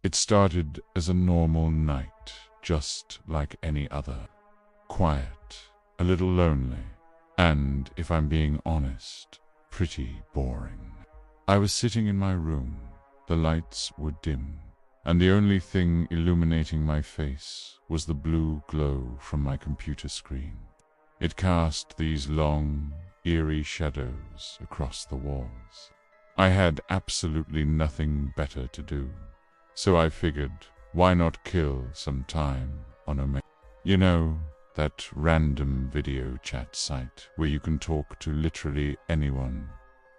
It started as a normal night, just like any other. Quiet, a little lonely, and, if I'm being honest, pretty boring. I was sitting in my room, the lights were dim, and the only thing illuminating my face was the blue glow from my computer screen. It cast these long, eerie shadows across the walls. I had absolutely nothing better to do, so I figured, why not kill some time on you know, that random video chat site where you can talk to literally anyone,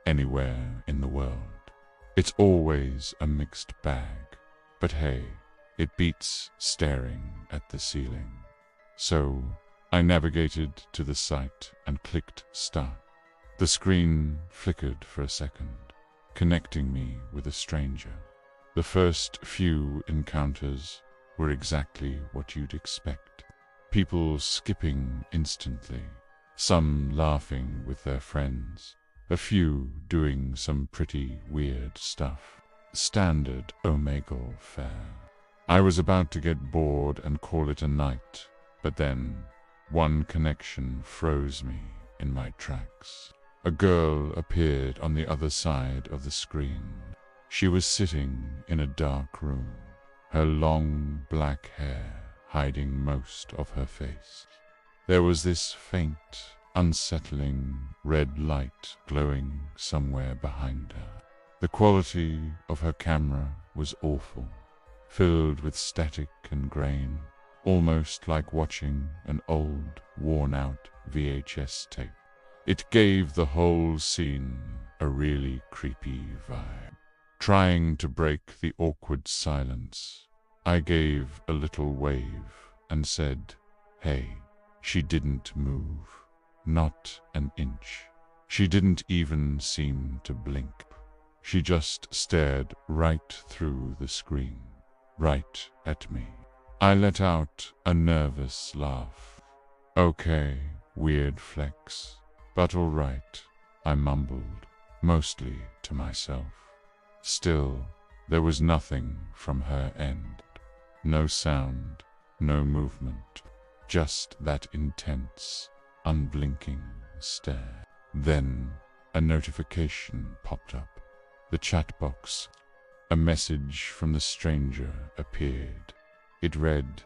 anywhere in the world. It's always a mixed bag, but hey, it beats staring at the ceiling. So I navigated to the site and clicked start. The screen flickered for a second, connecting me with a stranger. The first few encounters were exactly what you'd expect. People skipping instantly, some laughing with their friends, a few doing some pretty weird stuff. Standard Omegle fare. I was about to get bored and call it a night, but then one connection froze me in my tracks. A girl appeared on the other side of the screen. She was sitting in a dark room, her long black hair hiding most of her face. There was this faint, unsettling red light glowing somewhere behind her. The quality of her camera was awful, filled with static and grain, almost like watching an old, worn-out VHS tape. It gave the whole scene a really creepy vibe. Trying to break the awkward silence, I gave a little wave and said, "Hey." She didn't move, not an inch. She didn't even seem to blink. She just stared right through the screen, right at me. I let out a nervous laugh. "Okay, weird flex, but all right," I mumbled, mostly to myself. Still, there was nothing from her end. No sound, no movement, just that intense, unblinking stare. Then a notification popped up. The chat box. A message from the stranger appeared. It read,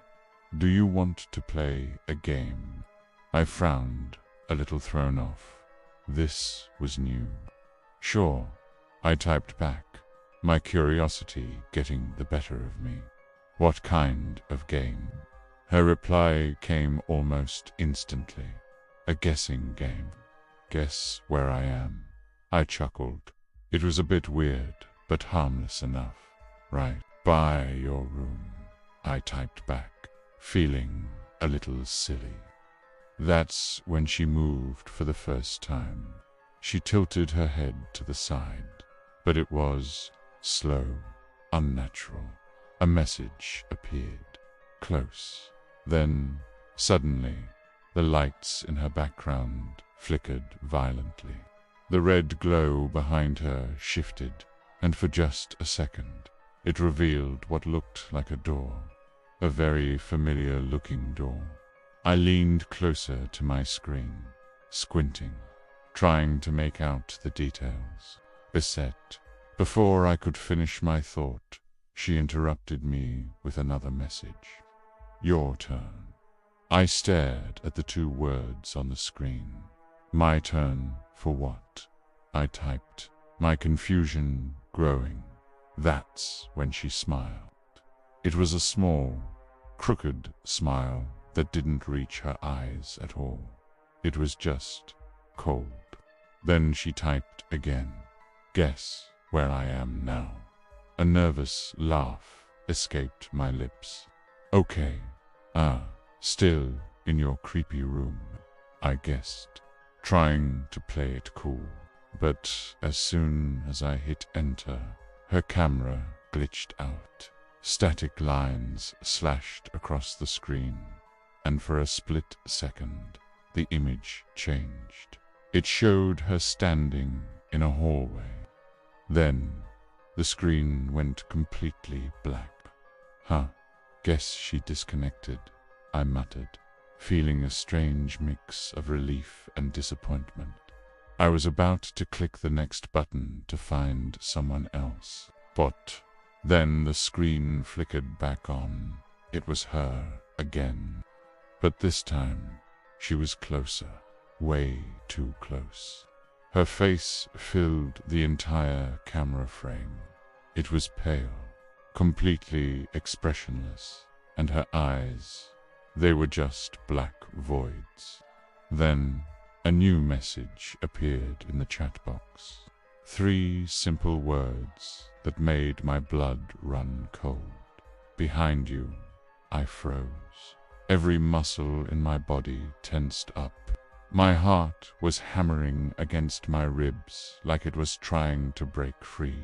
"Do you want to play a game?" I frowned, a little thrown off. This was new. "Sure," I typed back, my curiosity getting the better of me. "What kind of game?" Her reply came almost instantly. "A guessing game." "Guess where I am?" I chuckled. It was a bit weird, but harmless enough. "Right by your room," I typed back, feeling a little silly. That's when she moved for the first time. She tilted her head to the side, but it was slow, unnatural. A message appeared, close. Then, suddenly, the lights in her background flickered violently. The red glow behind her shifted, and for just a second, it revealed what looked like a door, a very familiar-looking door. I leaned closer to my screen, squinting, trying to make out the details. Beset. Before I could finish my thought, she interrupted me with another message. "Your turn." I stared at the two words on the screen. "My turn for what?" I typed, my confusion growing. That's when she smiled. It was a small, crooked smile that didn't reach her eyes at all. It was just cold. Then she typed again. "Guess where I am now." A nervous laugh escaped my lips. "Okay, still in your creepy room," I guessed, trying to play it cool. But as soon as I hit enter, her camera glitched out. Static lines slashed across the screen, and for a split second, the image changed. It showed her standing in a hallway. Then, the screen went completely black. Huh, guess she disconnected, I muttered, feeling a strange mix of relief and disappointment. I was about to click the next button to find someone else, but then the screen flickered back on. It was her again. But this time, she was closer, way too close. Her face filled the entire camera frame. It was pale, completely expressionless, and her eyes, they were just black voids. Then, a new message appeared in the chat box. 3 simple words that made my blood run cold. Behind you, I froze. Every muscle in my body tensed up. My heart was hammering against my ribs like it was trying to break free.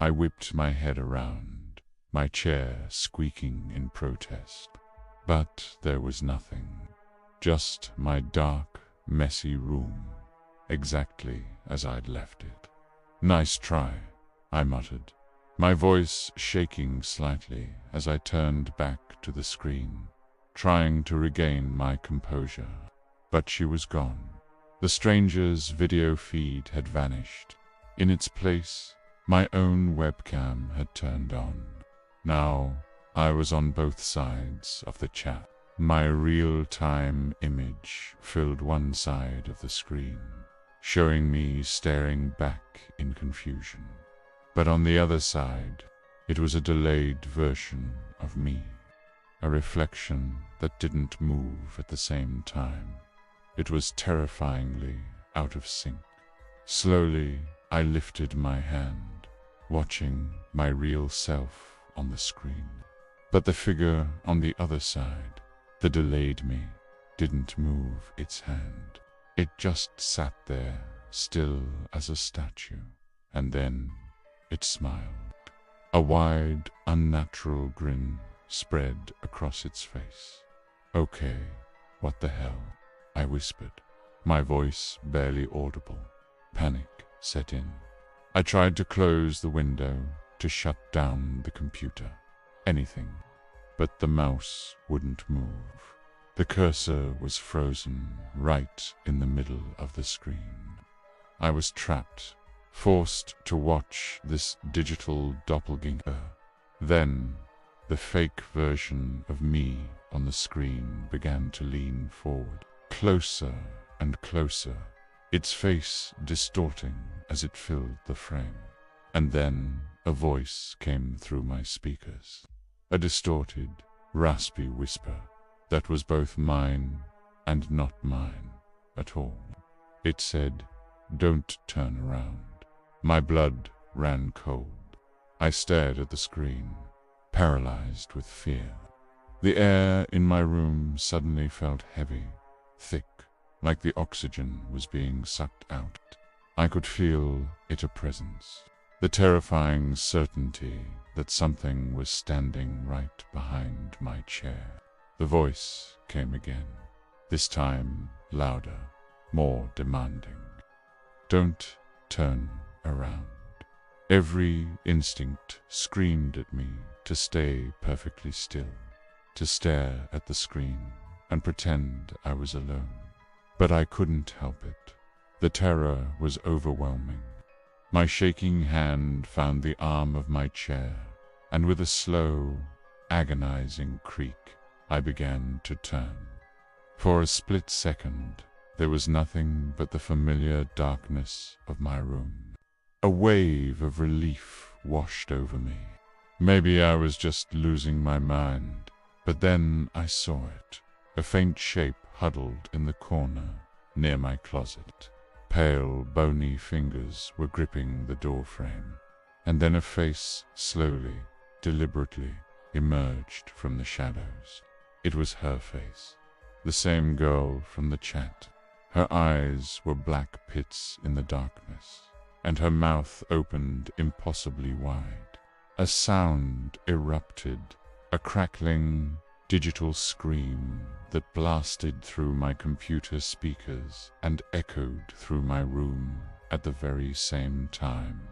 I whipped my head around, my chair squeaking in protest. But there was nothing. Just my dark, messy room, exactly as I'd left it. Nice try, I muttered, my voice shaking slightly as I turned back to the screen, trying to regain my composure. But she was gone. The stranger's video feed had vanished. In its place, my own webcam had turned on. Now, I was on both sides of the chat. My real-time image filled one side of the screen, showing me staring back in confusion. But on the other side, it was a delayed version of me, a reflection that didn't move at the same time. It was terrifyingly out of sync. Slowly, I lifted my hand, watching my real self on the screen. But the figure on the other side, the delayed me, didn't move its hand. It just sat there, still as a statue, and then it smiled. A wide, unnatural grin spread across its face. "Okay, what the hell?" I whispered, my voice barely audible. Panic set in. I tried to close the window, to shut down the computer. Anything. But the mouse wouldn't move. The cursor was frozen right in the middle of the screen. I was trapped, forced to watch this digital doppelganger. Then, the fake version of me on the screen began to lean forward, closer and closer, its face distorting as it filled the frame. And then a voice came through my speakers, a distorted, raspy whisper that was both mine and not mine at all. It said, "Don't turn around." My blood ran cold. I stared at the screen, paralyzed with fear. The air in my room suddenly felt heavy, thick, like the oxygen was being sucked out. I could feel it a presence, the terrifying certainty that something was standing right behind my chair. The voice came again, this time louder, more demanding. "Don't turn around." Every instinct screamed at me to stay perfectly still, to stare at the screen and pretend I was alone. But I couldn't help it. The terror was overwhelming. My shaking hand found the arm of my chair, and with a slow, agonizing creak, I began to turn. For a split second, there was nothing but the familiar darkness of my room. A wave of relief washed over me. Maybe I was just losing my mind, but then I saw it. A faint shape huddled in the corner near my closet. Pale, bony fingers were gripping the doorframe, and then a face slowly, deliberately emerged from the shadows. It was her face, the same girl from the chat. Her eyes were black pits in the darkness, and her mouth opened impossibly wide. A sound erupted, a crackling, digital scream that blasted through my computer speakers and echoed through my room at the very same time.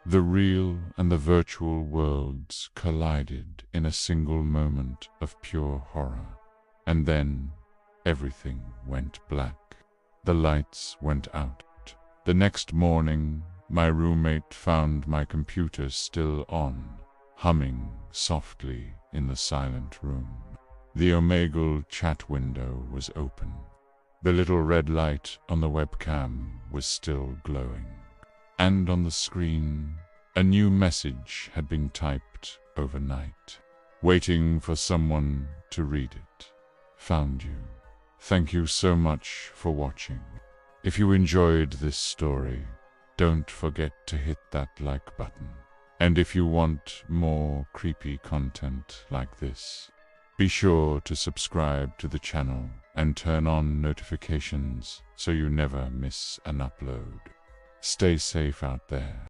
The real and the virtual worlds collided in a single moment of pure horror. And then everything went black. The lights went out. The next morning, my roommate found my computer still on, humming softly in the silent room. The Omegle chat window was open. The little red light on the webcam was still glowing. And on the screen, a new message had been typed overnight, waiting for someone to read it. Found you. Thank you so much for watching. If you enjoyed this story, don't forget to hit that like button. And if you want more creepy content like this, be sure to subscribe to the channel and turn on notifications so you never miss an upload. Stay safe out there.